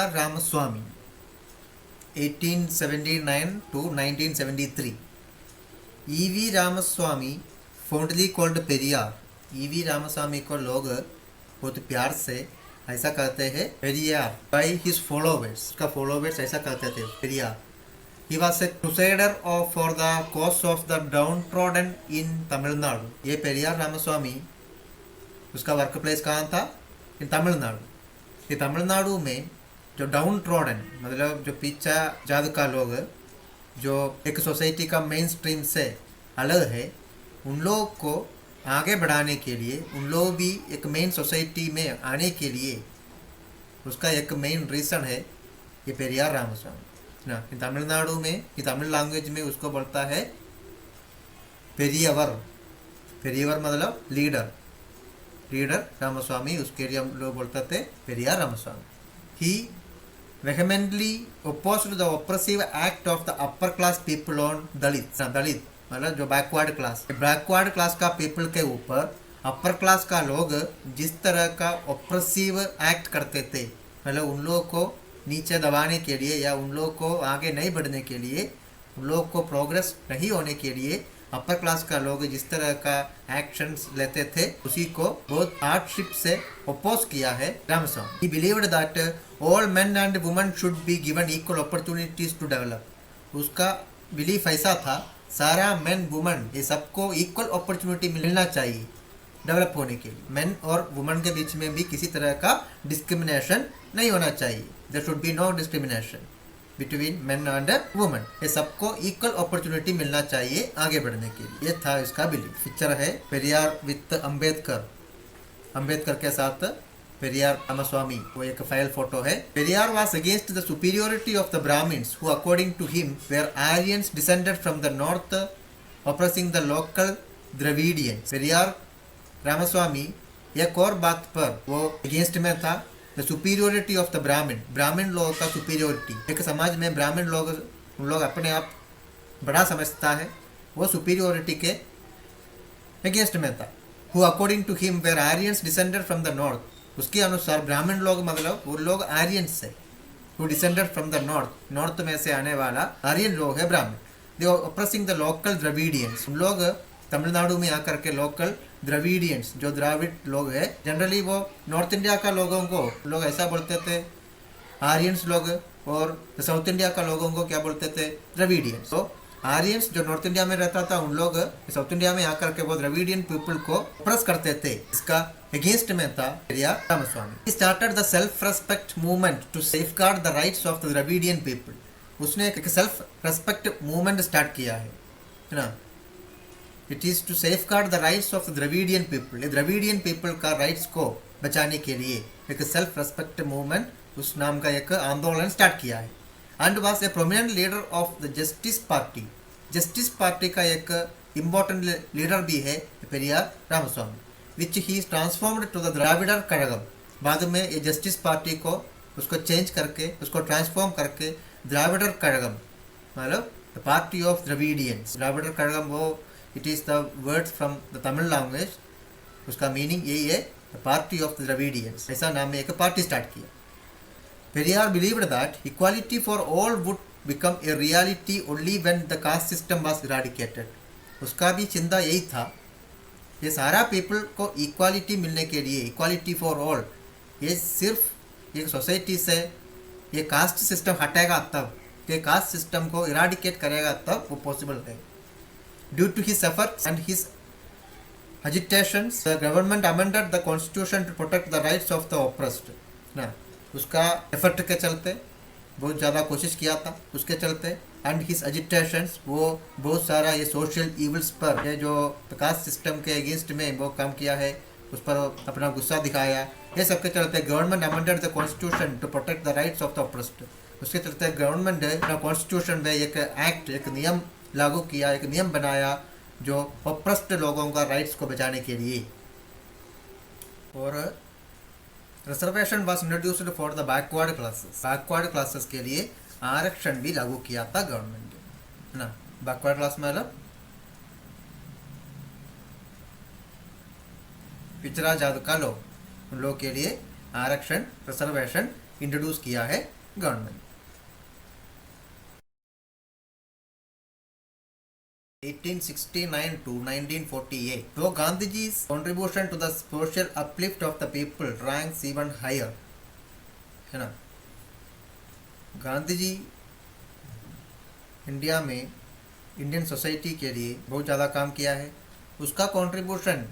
Periyar Ramaswamy, 1879 to 1973. E.V. Ramaswamy, fondly called Periyar. E.V. Ramaswamy को लोग बहुत प्यार से ऐसा कहते हैं पेरियार बाई हिज फॉलोवर्स. उसका फॉलोवर्स ऐसा कहते थे Periyar. He was a crusader for the cause of the downtrodden in Tamil Nadu. ये पेरियार रामास्वामी उसका वर्क प्लेस कहाँ था? इन तमिलनाडु. ये तमिलनाडु में जो डाउन ट्रॉडन मतलब जो पीछा जात का लोग जो एक सोसाइटी का मेन स्ट्रीम से अलग है, उन लोग को आगे बढ़ाने के लिए, उन लोग भी एक मेन सोसाइटी में आने के लिए उसका एक मेन रीज़न है ये पेरियार रामास्वामी ना. तमिलनाडु में ये तमिल लैंग्वेज में उसको बोलता है पेरियवर. पेरियवर मतलब लीडर. लीडर रामास्वामी, उसके लिए हम लोग बोलते थे पेरियार रामास्वामी. ही vehemently opposed the oppressive act of the upper class people on दलित. दलित मतलब जो बैकवर्ड क्लास, बैकवर्ड क्लास का पीपल के ऊपर अपर क्लास का लोग जिस तरह का ऑप्रेसिव एक्ट करते थे, मतलब उन लोगों को नीचे दबाने के लिए या उन लोगों को आगे नहीं बढ़ने के लिए, उन लोगों को प्रोग्रेस नहीं होने के लिए अपर क्लास का लोग जिस तरह का एक्शंस लेते थे उसी को बहुत हार्डशिप से अपोज किया है Ramaswamy. He believed that all men and women should be given equal opportunities to develop. उसका बिलीफ ऐसा था सारा मेन वुमन ये सबको इक्वल अपॉर्चुनिटी मिलना चाहिए डेवलप होने के लिए. मेन और वुमन के बीच में भी किसी तरह का डिस्क्रिमिनेशन नहीं होना चाहिए. There should be no discrimination between men and women. ये सबको इक्वल अपॉर्चुनिटी मिलना चाहिए आगे बढ़ने के लिए. ये था इसका बिलीफ. पिक्चर है पेरियार विथ अम्बेडकर. अम्बेडकर के साथ पेरियार रामास्वामी, वो एक फाइल फोटो है. Periyar was against the superiority of the Brahmins who according to him were Aryans descended from the north oppressing the local Dravidians. Periyar Ramasamy एक और बात पर वो अगेंस्ट में था, द सुपीरियोरिटी ऑफ द ब्राह्मण. ब्राह्मण लोगों का सुपीरियोरिटी, एक समाज में ब्राह्मण लोग उन लोग अपने आप बड़ा समझता है, वो सुपीरियोरिटी के अगेंस्ट में था. Who according to him were Aryans descended from the north. उसके अनुसार ब्राह्मण लोग मतलब वो लोग आर्यंस से, who descended from the north, north में से आने वाला आर्यन लोग है ब्राह्मण. They oppressing the local Dravidians. उन लोग तमिलनाडु में आकर के लोकल द्रविडियंस जो द्राविड लोग हैं, जनरली वो नॉर्थ इंडिया का लोगों को लोग ऐसा बोलते थे आर्यंस लोग, और साउथ इंडिया का लोगों को क्या बोलते थे? द्रविडियंस. तो आर्यंस जो नॉर्थ इंडिया में रहता था उन लोग साउथ इंडिया में आकर के वो द्रविडियन पीपल को ऑप्रेस करते थे. इसका अगेंस्ट में था Periyar Ramaswamy. He started the self-respect movement to safeguard the rights of the Dravidian people. उसने एक सेल्फ रेस्पेक्ट मूवमेंट स्टार्ट किया है ना. It is to safeguard the rights of the Dravidian people. Dravidian people का राइट्स को बचाने के लिए एक सेल्फ रेस्पेक्ट मूवमेंट उस नाम का एक आंदोलन स्टार्ट किया है. And was a prominent leader of the justice party. Justice party का एक इम्पोर्टेंट लीडर भी है पेरियार रामास्वामी, विच ही ट्रांसफॉर्म्ड टू द द्राविडर कड़गम. बाद में ये जस्टिस पार्टी को उसको चेंज करके उसको ट्रांसफॉर्म करके द्राविडर कड़गम मतलब the party of Dravidians. Dravidar Kazhagam वो it is the word from the Tamil language. उसका मीनिंग यही है the party of the Dravidians. ऐसा नाम में एक पार्टी स्टार्ट किया. Periyar believed that equality for all would become a reality only when the caste system was eradicated. उसका भी चिंता यही था, ये सारा पीपल को इक्वालिटी मिलने के लिए, इक्वालिटी फॉर ऑल, ये सिर्फ एक सोसाइटी से ये कास्ट सिस्टम हटेगा तब, ये कास्ट सिस्टम को इराडिकेट करेगा तब वो पॉसिबल है. Due to his efforts and his agitations, the government amended the constitution to protect the rights of the oppressed. ना उसका एफर्ट के चलते बहुत ज़्यादा कोशिश किया था, उसके चलते एंड हिज एजिटेशंस वो बहुत सारा ये सोशल इवल्स पर ये जो कास्ट सिस्टम के अगेंस्ट में वो काम किया है, उस पर अपना गुस्सा दिखाया. ये सब के चलते government amended the constitution to protect the rights of the oppressed. उसके चलते गवर्नमेंट ने कॉन्स्टिट्यूशन में एक एक्ट, एक नियम लागू किया, एक नियम बनाया जो ऑप्रेस्ड लोगों का राइट्स को बचाने के लिए. और reservation was introduced for the backward classes. Backward classes के लिए आरक्षण भी लागू किया था गवर्नमेंट ने ना. बैकवर्ड क्लास मतलब पिछड़ा जात का लोग, उन लोग के लिए आरक्षण रिजर्वेशन इंट्रोड्यूस किया है government. 1869 to 1948. Though Gandhiji's contribution to the social uplift of the people ranks even higher, है ना, गांधी जी इंडिया में इंडियन सोसाइटी के लिए बहुत ज़्यादा काम किया है. उसका contribution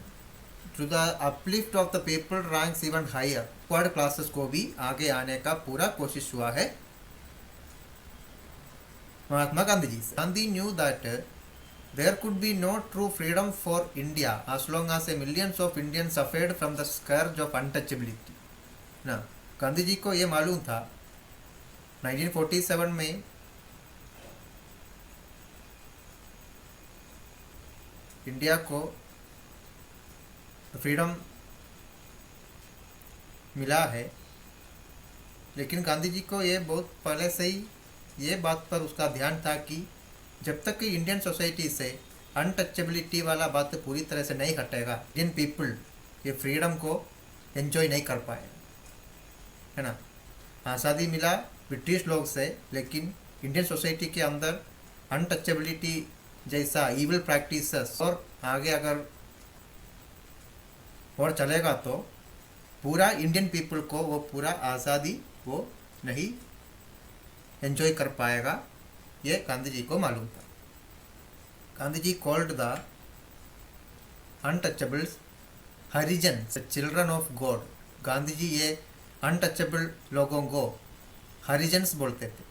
to the uplift of the people ranks even higher. वर्ड क्लासेस को भी आगे आने का पूरा कोशिश हुआ है महात्मा गांधी जी से. Gandhi knew that there could be no true freedom for India as long as a millions of Indians suffered from the scourge of untouchability. ना, गांधी जी को ये मालूम था 1947 में इंडिया को फ्रीडम मिला है, लेकिन गांधी जी को ये बहुत पहले से ही ये बात पर उसका ध्यान था कि जब तक कि इंडियन सोसाइटी से अनटचेबिलिटी वाला बात पूरी तरह से नहीं हटेगा, इंडियन पीपल ये फ्रीडम को एंजॉय नहीं कर पाए, है ना. आज़ादी मिला ब्रिटिश लोग से, लेकिन इंडियन सोसाइटी के अंदर अनटचेबिलिटी जैसा इविल प्रैक्टिसेस और आगे अगर और चलेगा तो पूरा इंडियन पीपल को वो पूरा आज़ादी वो नहीं एंजॉय कर पाएगा. ये गांधी जी को मालूम था. Gandhi ji called the untouchables Harijans children of God. Gandhi ji ये अनटचेबल लोगों को हरिजन्स बोलते थे.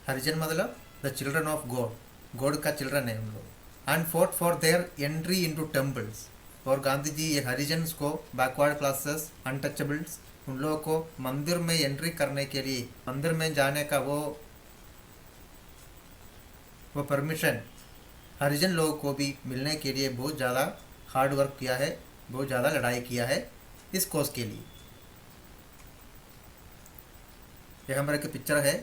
हरिजन मतलब the children of God, God का चिल्ड्रन है हम लोग. And fought for their entry into temples. और गांधी जी ये हरिजन्स को, बैकवर्ड क्लासेस, अनटचेबल्स, उन लोगों को मंदिर में एंट्री करने के लिए, मंदिर में जाने का वो परमिशन हरिजन लोगों को भी मिलने के लिए बहुत ज़्यादा हार्ड वर्क किया है, बहुत ज़्यादा लड़ाई किया है इस कोस के लिए. यह हमारे की पिक्चर है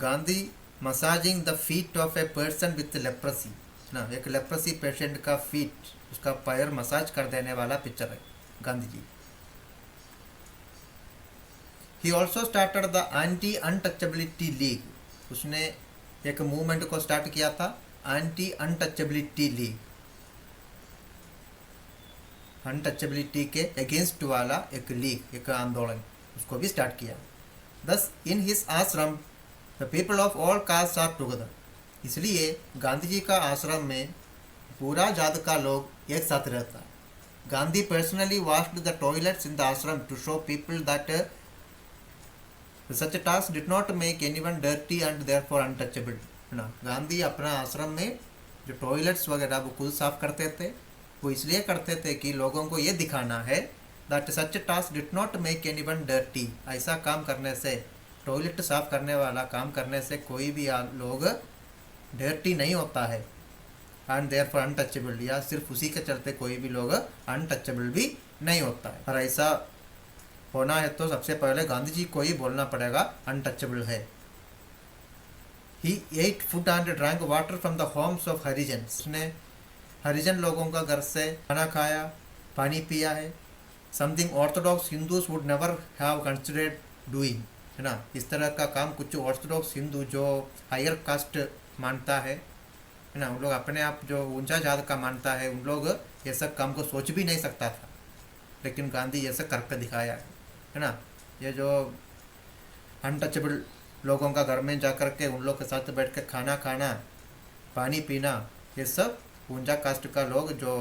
Gandhi massaging the feet of a person with leprosy. ना, एक लेप्रेसी पेशेंट का फीट, उसका पैर मसाज कर देने वाला पिक्चर है Gandhi ji. He also started the anti untouchability league. उसने एक मूवमेंट को स्टार्ट किया था, एंटी अनटचेबिलिटी लीग. अनटचेबिलिटी के अगेंस्ट वाला एक लीग, एक आंदोलन, उसको भी स्टार्ट किया. Thus in his ashram the people of all caste are together. इसलिए गांधी जी का आश्रम में पूरा जात का लोग एक साथ रहता. Gandhi personally washed the toilets in the ashram to show people that such a task did not make anyone dirty and therefore untouchable. ना, गांधी अपना आश्रम में जो टॉयलेट्स वगैरह वो खुद साफ करते थे. वो इसलिए करते थे कि लोगों को ये दिखाना है that such a task did not make anyone dirty. ऐसा काम करने से, टॉयलेट साफ करने वाला काम करने से कोई भी लोग डर्टी नहीं होता है. एंड therefore untouchable, या सिर्फ उसी के चलते कोई भी लोग अनटचेबल भी नहीं होता है. और ऐसा होना है तो सबसे पहले गांधी जी को ही बोलना पड़ेगा अनटचेबल है. He ate food and drank water from the homes of Harijans. उसने हरिजन लोगों का घर से खाना खाया, पानी पिया है. Something Orthodox Hindus would never have considered doing, है ना. इस तरह का काम कुछ ऑर्थोडॉक्स हिंदू जो हायर कास्ट मानता है ना, उन लोग अपने आप जो ऊंचा जात का मानता है, उन लोग ये सब काम को सोच भी नहीं सकता था, लेकिन गांधी ये सब करके दिखाया है ना. ये जो अनटचेबल लोगों का घर में जा कर के उन लोग के साथ बैठ के खाना खाना, पानी पीना, ये सब ऊंचा कास्ट का लोग जो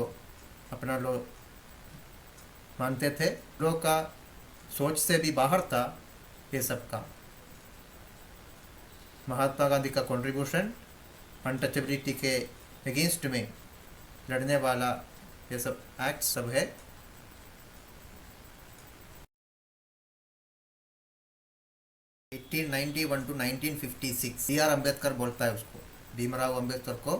अपना लोग मानते थे, लोग का सोच से भी बाहर था ये सब का. महात्मा गांधी का कंट्रीब्यूशन अनटचेबिलिटी के अगेंस्ट में लड़ने वाला ये सब एक्ट सब है. Eighteen 1991 to 1956. B R Ambedkar बोलता है उसको, भीमराव अम्बेडकर को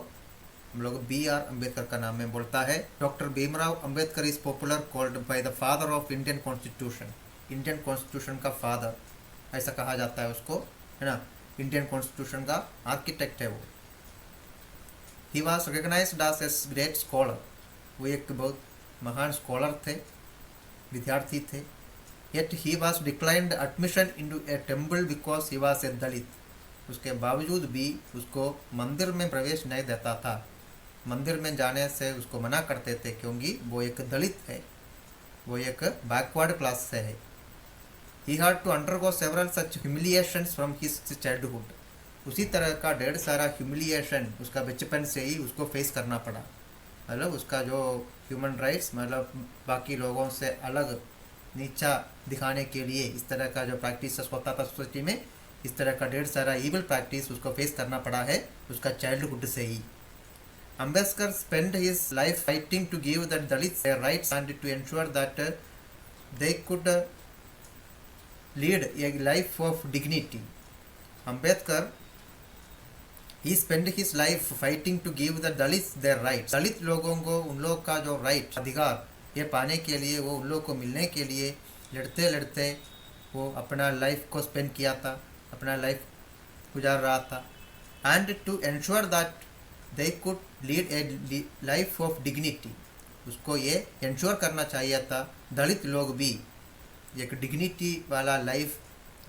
हम लोग बी आर अम्बेडकर का नाम में बोलता है. Doctor Bhimrao Ambedkar is popular called by the father of Indian constitution. Indian constitution का फादर ऐसा कहा जाता है उसको, है ना. इंडियन कॉन्स्टिट्यूशन का आर्किटेक्ट है वो. He was recognised as a great scholar. वो एक बहुत महान स्कॉलर थे, विद्यार्थी थे. Yet he was declined admission into a temple because he was a Dalit. उसके बावजूद भी उसको मंदिर में प्रवेश नहीं देता था, मंदिर में जाने से उसको मना करते थे क्योंकि वो एक दलित है, वो एक बैकवर्ड क्लास से है. He had to undergo several such humiliations from his childhood. उसी तरह का ढेर सारा ह्यूमिलिएशन उसका बचपन से ही उसको फेस करना पड़ा. मतलब उसका जो ह्यूमन राइट्स मतलब बाकी लोगों से अलग नीचा दिखाने के लिए इस तरह का जो प्रैक्टिस होता था सोसाइटी में, इस तरह का ढेर सारा इविल प्रैक्टिस उसको फेस करना पड़ा है उसका चाइल्डहुड से ही. Ambedkar spent his life fighting to give the Dalits their rights and to ensure that they could lead a life of dignity. Ambedkar, he spent his life fighting to give the Dalits their rights. दलित लोगों को उन लोग का जो right अधिकार ये पाने के लिए, वो उन लोग को मिलने के लिए लड़ते लड़ते वो अपना लाइफ को स्पेंड किया था, अपना लाइफ गुजार रहा था. And to ensure that they could lead a life of dignity. उसको ये एंश्योर करना चाहिए था दलित लोग भी एक डिग्निटी वाला लाइफ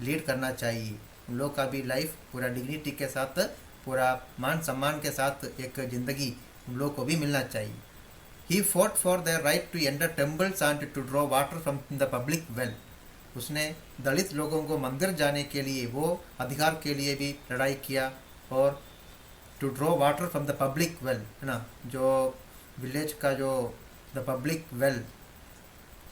लीड करना चाहिए, उन लोग का भी लाइफ पूरा डिग्निटी के साथ, पूरा मान सम्मान के साथ एक ज़िंदगी उन लोग को भी मिलना चाहिए. He fought for their right to enter temples and to draw water from the public well. उसने दलित लोगों को मंदिर जाने के लिए, वो अधिकार के लिए भी लड़ाई किया. और to draw water from the public well, है ना, जो विलेज का जो द पब्लिक वेल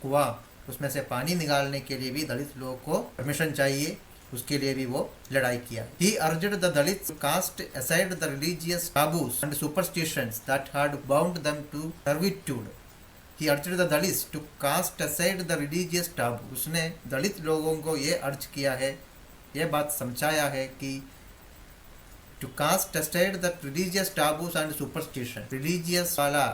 कुआं, उसमें से पानी निकालने के लिए भी दलित लोगों को परमिशन चाहिए, उसके लिए भी वो लड़ाई किया. He urged the Dalits to cast aside the religious taboos and superstitions that had bound them to servitude. He urged the Dalits to cast aside the religious taboos. उसने दलित लोगों को ये अर्ज किया है, ये बात समझाया है कि to cast aside the religious taboos and superstition. religious वाला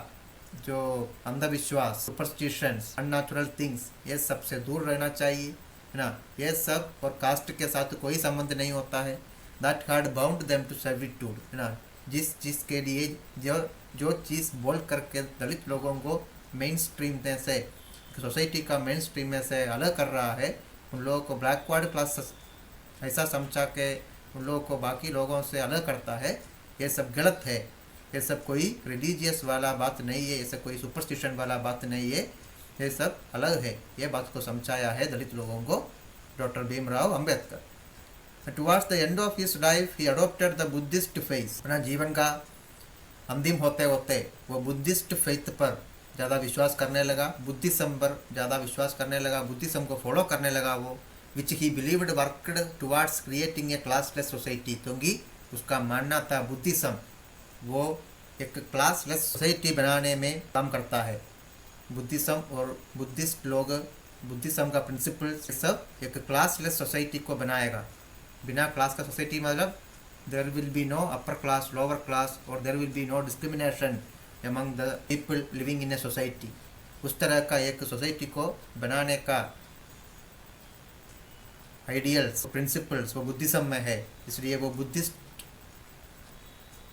जो अंधविश्वास, superstitions, unnatural things, ये सबसे दूर रहना चाहिए, है ना. ये सब और कास्ट के साथ कोई संबंध नहीं होता है. That had bound them to servitude, है ना. जिस चीज़ के लिए जो चीज़ बोल करके दलित लोगों को मेन स्ट्रीम में से, सोसाइटी का मेन स्ट्रीम में से अलग कर रहा है, उन लोगों को बैकवर्ड क्लास ऐसा समझा के उन लोगों को बाकी लोगों से अलग करता है, ये सब गलत है. ये सब कोई रिलीजियस वाला बात नहीं है, ये सब कोई सुपरस्टिशन वाला बात नहीं है, ये सब अलग है. ये बात को समझाया है दलित लोगों को doctor Bhimrao Ambedkar. Towards the end of his life he adopted the Buddhist faith. अपना जीवन का अंतिम होते होते वो बुद्धिस्ट फेथ पर ज़्यादा विश्वास करने लगा, बुद्धिज्म पर ज़्यादा विश्वास करने लगा, बुद्धिज्म को फॉलो करने लगा वो. Which he believed worked towards creating a classless society. क्योंकि उसका मानना था बुद्धिज्म वो एक क्लासलेस सोसाइटी बनाने में काम करता है. बुद्धिज्म और बुद्धिस्ट लोग, बुद्धिज्म का प्रिंसिपल सब एक क्लासलेस सोसाइटी को बनाएगा. बिना क्लास का सोसाइटी मतलब there will be no upper class, lower class, और there will be no discrimination among the people living in a society. उस तरह का एक सोसाइटी को बनाने का आइडियल्स, प्रिंसिपल्स वो बुद्धिज्म में है. इसलिए वो बुद्धिस्ट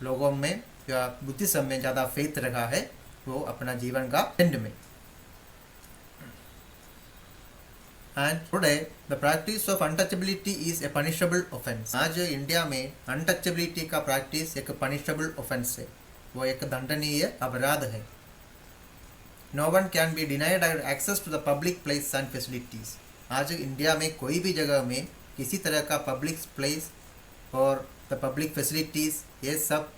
लोगों में या बुद्धिज्म में ज़्यादा फेथ रखा है वो अपना जीवन का एंड में. And today the practice of untouchability is a punishable offense. आज इंडिया में अनटचेबिलिटी का प्रैक्टिस एक पनिशेबल ऑफेंस है, वो एक दंडनीय अपराध है. No one can be denied access to the public place and facilities. आज इंडिया में कोई भी जगह में किसी तरह का पब्लिक प्लेस और द पब्लिक फैसिलिटीज़ ये सब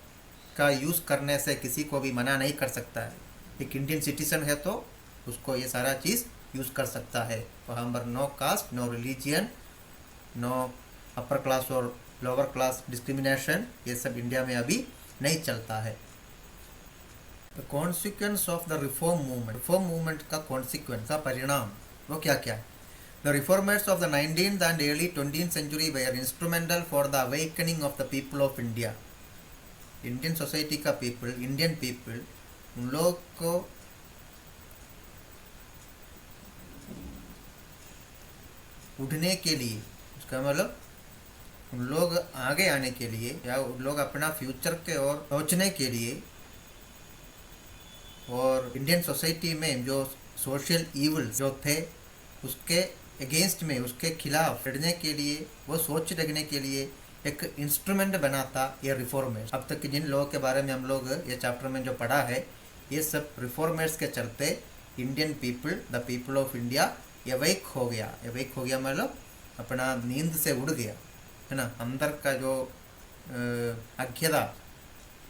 का यूज़ करने से किसी को भी मना नहीं कर सकता है. एक इंडियन सिटीजन है तो उसको ये सारा चीज़ यूज़ कर सकता है. वहाँ पर no caste, no religion, no upper class और लोअर क्लास डिस्क्रिमिनेशन, ये सब इंडिया में अभी नहीं चलता है. The consequence of the reform movement. Reform movement का कॉन्सिक्वेंस का परिणाम वो क्या क्या है. The reformers of the 19th and early 20th century were instrumental for the awakening of the people of India. Indian society का पीपल, इंडियन पीपल, उन लोग को उठने के लिए, उसका मतलब उन लोग आगे आने के लिए या उन लोग अपना फ्यूचर के ओर सोचने के लिए, और इंडियन सोसाइटी में जो सोशल ईवल्स जो थे उसके अगेंस्ट में, उसके खिलाफ लड़ने के लिए, वो सोच रखने के लिए एक इंस्ट्रूमेंट बना था ये रिफॉर्मर्स। अब तक जिन लोगों के बारे में हम लोग ये चैप्टर में जो पढ़ा है, ये सब रिफॉर्मर्स के चलते Indian people, the people of India awake हो गया। एवेक हो गया मतलब अपना नींद से उड़ गया, है ना। अंदर का जो अज्ञता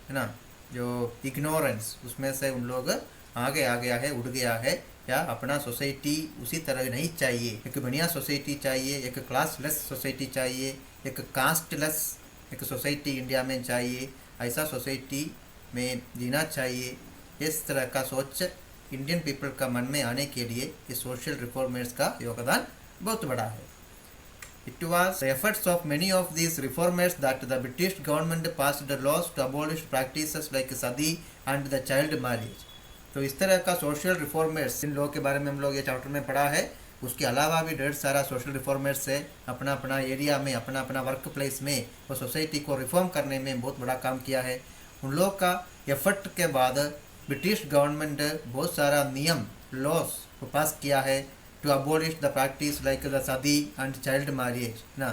है ना, जो इग्नोरेंस, उसमें से उन लोग आगे आ गया है, उड़ गया है। या अपना सोसाइटी उसी तरह नहीं चाहिए, एक बढ़िया सोसाइटी चाहिए, एक क्लासलेस सोसाइटी चाहिए, एक कास्टलेस एक सोसाइटी इंडिया में चाहिए, ऐसा सोसाइटी में जीना चाहिए। इस तरह का सोच इंडियन पीपल का मन में आने के लिए ये सोशल रिफॉर्मर्स का योगदान बहुत बड़ा है। It was the efforts of many of these reformers that the British government passed the laws to abolish practices like sati and the child marriage. तो इस तरह का सोशल रिफॉर्मर्स, इन लोगों के बारे में हम लोग ये चैप्टर में पढ़ा है। उसके अलावा भी ढेर सारा सोशल रिफॉर्मर्स से अपना अपना एरिया में, अपना अपना वर्क प्लेस में वो सोसाइटी को रिफॉर्म करने में बहुत बड़ा काम किया है। उन लोगों का एफर्ट के बाद ब्रिटिश गवर्नमेंट बहुत सारा नियम, लॉस को पास किया है to abolish the practice like the sati and child marriage ना।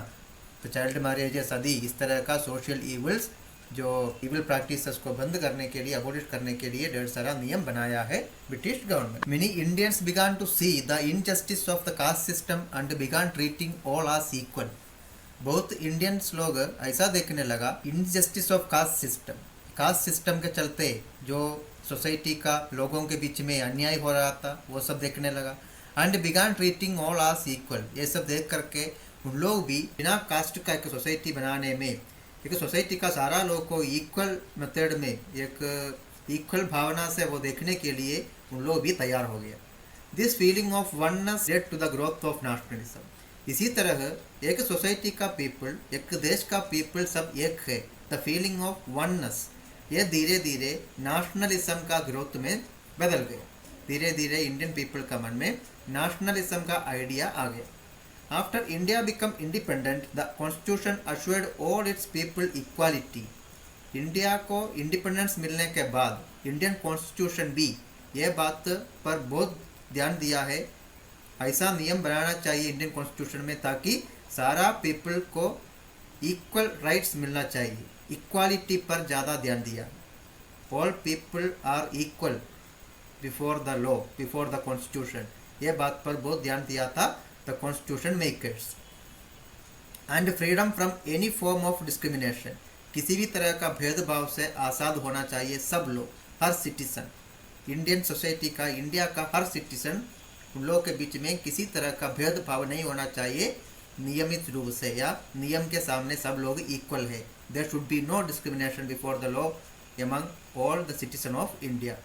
तो चाइल्ड मैरिज, सदी, इस तरह का सोशल इवल्स, जो इवल प्रैक्टिसेस को बंद करने के लिए, अबॉलिश करने के लिए ढेर सारा नियम बनाया है British government. Many Indians began to see the injustice of the caste system and began treating all as equal. बहुत इंडियंस लोग ऐसा देखने लगा injustice of caste system, caste system के चलते जो सोसाइटी का लोगों के बीच में अन्याय हो रहा था वो सब देखने लगा। And began treating all as equal, ये सब देख करके उन लोग भी बिना कास्ट का एक सोसाइटी बनाने में, एक सोसाइटी का सारा लोग को इक्वल मेथड में, एक इक्वल भावना से वो देखने के लिए उन लोग भी तैयार हो गया। This feeling of oneness led to the growth of nationalism. इसी तरह एक सोसाइटी का पीपल, एक देश का पीपल सब एक है, द फीलिंग ऑफ वननेस, ये धीरे धीरे नेशनलिज्म का ग्रोथ में बदल गया। धीरे धीरे इंडियन पीपल का मन में नेशनलिज्म का आइडिया आ गया। After India become independent, the constitution assured all it's people equality. India को इंडिपेंडेंस मिलने के बाद इंडियन कॉन्स्टिट्यूशन भी ये बात पर बहुत ध्यान दिया है, ऐसा नियम बनाना चाहिए इंडियन कॉन्स्टिट्यूशन में ताकि सारा पीपल को इक्वल राइट्स मिलना चाहिए। इक्वालिटी पर ज़्यादा ध्यान दिया। All people are equal before the law, before the constitution, ये बात पर बहुत ध्यान दिया था the constitution makers. And freedom from any form of discrimination, किसी भी तरह का भेदभाव से आज़ाद होना चाहिए सब लोग, हर सिटीजन। इंडियन सोसाइटी का, इंडिया का हर सिटीजन, उन लोगों के बीच में किसी तरह का भेदभाव नहीं होना चाहिए नियमित रूप से, या नियम के सामने सब लोग इक्वल है। There should be no discrimination before the law among all the citizen of India.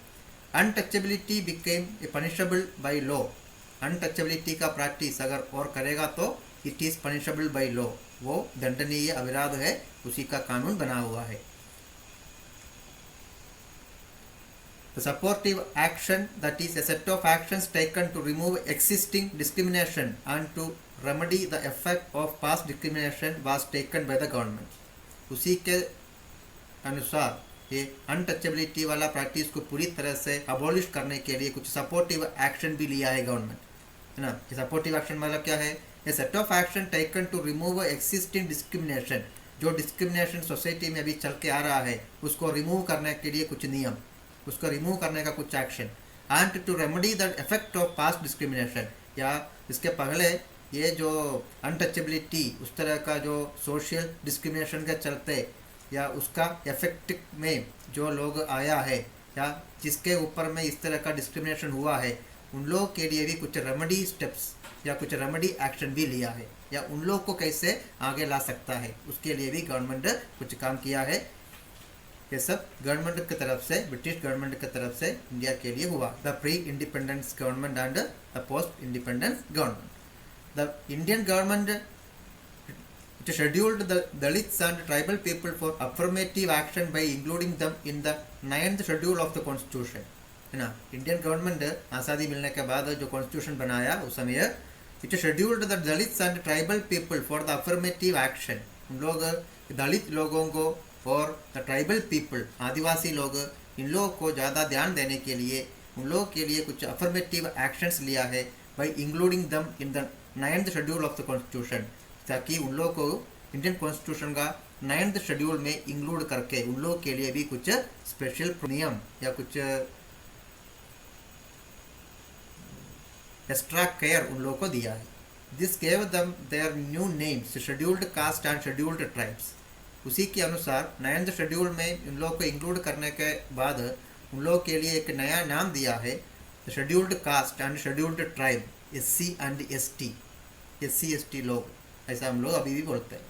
Untouchability became a punishable by law. Untouchability का प्रैक्टिस अगर और करेगा तो it is punishable by law, वो दंडनीय अपराध है, उसी का कानून बना हुआ है। The supportive action, that is a set of actions taken to remove existing discrimination and to remedy the effect of past discrimination was taken by the government. उसी के अनुसार ये अनटचेबिलिटी वाला प्रैक्टिस को पूरी तरह से अबॉलिश करने के लिए कुछ सपोर्टिव एक्शन भी लिया है गवर्नमेंट, है ना। ये सपोर्टिव एक्शन मतलब क्या है? A set of action taken to remove existing discrimination, जो डिस्क्रिमिनेशन सोसाइटी में अभी चल के आ रहा है उसको रिमूव करने के लिए कुछ नियम, उसको रिमूव करने का कुछ action. And to remedy the effect of past discrimination, या इसके पहले ये जो अनटचेबिलिटी, उस तरह का जो सोशल डिस्क्रिमिनेशन के चलते या उसका इफेक्ट में जो लोग आया है या जिसके ऊपर में इस तरह का डिस्क्रिमिनेशन हुआ है, उन लोगों के लिए भी कुछ रेमेडी स्टेप्स या कुछ रेमेडी एक्शन भी लिया है, या उन लोग को कैसे आगे ला सकता है उसके लिए भी गवर्नमेंट कुछ काम किया है। ये सब गवर्नमेंट की तरफ से, ब्रिटिश गवर्नमेंट की तरफ से इंडिया के लिए हुआ। The pre independence government and the post independence government. The Indian government it scheduled the Dalits and tribal people for affirmative action by including them in the 9th schedule of the constitution, है ना। Indian government आज़ादी मिलने के बाद जो constitution बनाया उस समय it scheduled the Dalits and tribal people for the affirmative action. उन लोग दलित लोगों को और द ट्राइबल पीपल, आदिवासी लोग, इन लोगों को ज़्यादा ध्यान देने के लिए, उन लोगों के लिए कुछ अफर्मेटिव एक्शंस लिया है। by including them in the 9th schedule of the constitution, ताकि उन लोगों को इंडियन कॉन्स्टिट्यूशन का 9th शेड्यूल में इंक्लूड करके उन लोगों के लिए भी कुछ स्पेशल नियम या कुछ एक्स्ट्रा केयर उन लोगों को दिया है. दिस गेव दम their new names, scheduled caste and scheduled tribes. उसी के अनुसार 9th शेड्यूल में इन लोगों को इंक्लूड करने के बाद उन लोगों के लिए एक नया नाम दिया है, scheduled caste and scheduled tribe, SC and ST. SC ST लोग, ऐसा हम लोग अभी भी बोलते हैं.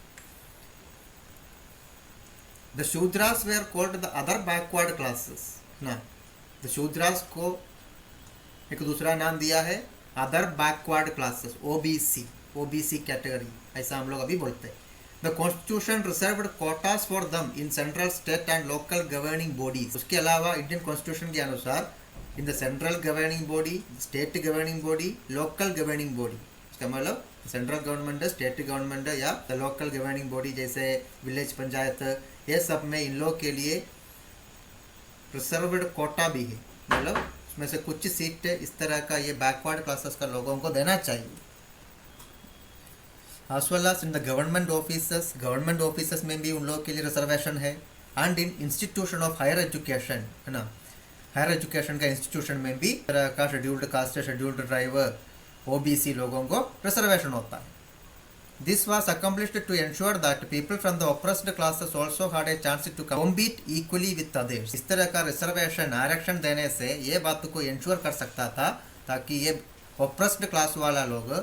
The Shudras where called the other backward classes ना. द शूद्रास को एक दूसरा नाम दिया है other backward classes, OBC category, ऐसा हम लोग अभी बोलते हैं. The constitution reserved quotas for them in central, state and local governing bodies. उसके अलावा इंडियन कॉन्स्टिट्यूशन के अनुसार in the central governing body, state governing body, local governing body, इसका मतलब सेंट्रल गवर्नमेंट, स्टेट गवर्नमेंट या द लोकल गवर्निंग बॉडी जैसे village panchayat, ये सब में इन लोग के लिए रिजर्व्ड कोटा भी है, मतलब उसमें से कुछ सीट इस तरह का ये बैकवर्ड क्लासेस का लोगों को देना चाहिए. as well as in the government officers में भी उन लोगों के लिए रिजर्वेशन है. And in institution of higher education है ना, हायर एजुकेशन का इंस्टीट्यूशन में भी तरह का scheduled caste, scheduled tribe, OBC लोगों को रिजर्वेशन होता है. This was accomplished to ensure that people from the oppressed classes also had a chance to compete equally with others. इस तरह का रिजर्वेशन, आरक्षण देने से ये बात को एंश्योर कर सकता था ताकि ये ऑप्रेस्ड क्लास वाला लोग,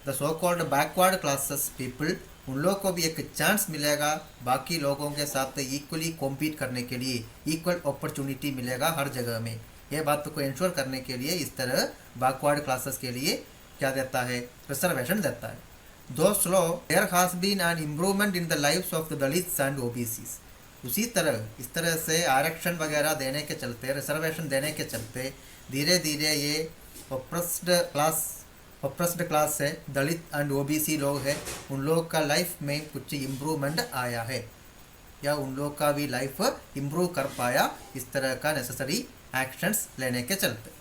the so called backward classes people, उन लोगों को भी एक चांस मिलेगा बाकी लोगों के साथ इक्वली कॉम्पीट करने के लिए, इक्वल अपॉर्चुनिटी मिलेगा हर जगह में. ये बात को एंश्योर करने के लिए इस तरह बैकवर्ड क्लासेस के लिए क्या देता है, रिजर्वेशन देता है. Though slow there has been an improvement in the lives of the Dalits and OBCs. उसी तरह इस तरह से आरक्षण वगैरह देने के चलते, रिजर्वेशन देने के चलते धीरे धीरे ये ऑप्रेस्ड क्लास है, दलित एंड OBC लोग हैं, उन लोग का लाइफ में कुछ इम्प्रूवमेंट आया है या उन लोग का भी लाइफ इम्प्रूव कर पाया इस तरह का नेसेसरी एक्शंस लेने के चलते,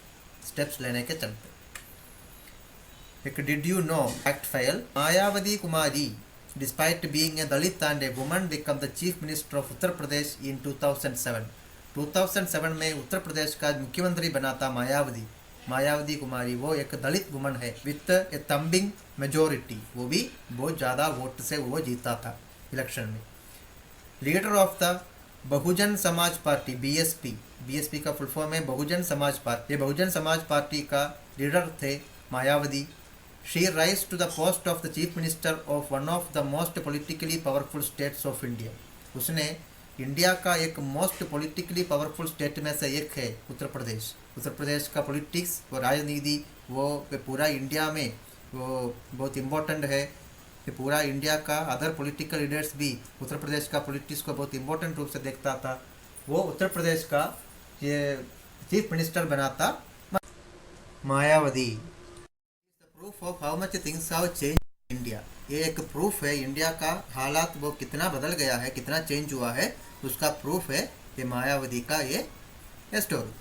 स्टेप्स लेने के चलते. एक did you know fact file, Mayawati Kumari despite being a Dalit and a woman become the chief minister of Uttar Pradesh in 2007 में उत्तर प्रदेश का मुख्यमंत्री बना था मायावती कुमारी. वो एक दलित वुमन है विथ ए थम्बिंग मेजोरिटी, वो भी बहुत ज़्यादा वोट से वो जीता था इलेक्शन में. Leader of the Bahujan Samaj party, BSP का फुल फॉर्म है बहुजन समाज पार्टी. ये बहुजन समाज पार्टी का लीडर थे Mayawati. She rise to the post of the chief minister of one of the most politically powerful states of India. उसने इंडिया का एक most politically powerful state में से एक है उत्तर प्रदेश. उत्तर प्रदेश का पॉलिटिक्स और राजनीति वो पूरा इंडिया में वो बहुत इम्पोर्टेंट है. ये पूरा इंडिया का अदर पॉलिटिकल लीडर्स भी उत्तर प्रदेश का पॉलिटिक्स को बहुत इम्पोर्टेंट रूप से देखता था. वो उत्तर प्रदेश का ये चीफ मिनिस्टर बना था Mayawati. Proof of how much things have change in India. ये एक प्रूफ है इंडिया का हालात वो कितना बदल गया है, कितना चेंज हुआ है, उसका प्रूफ है ये मायावती का ये स्टोरी.